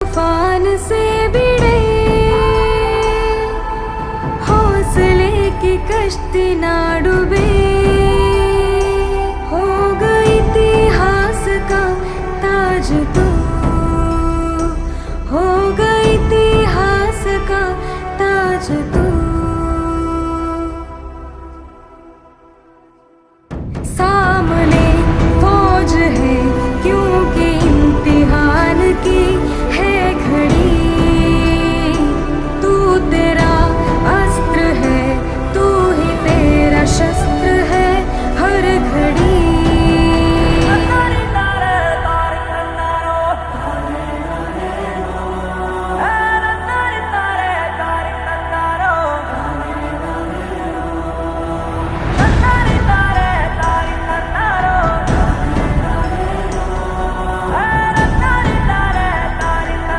तूफान से भिड़े हौसले की कश्ती ना डूबे, हो गई इतिहास का ताज तू, हो गई इतिहास का ताज तू।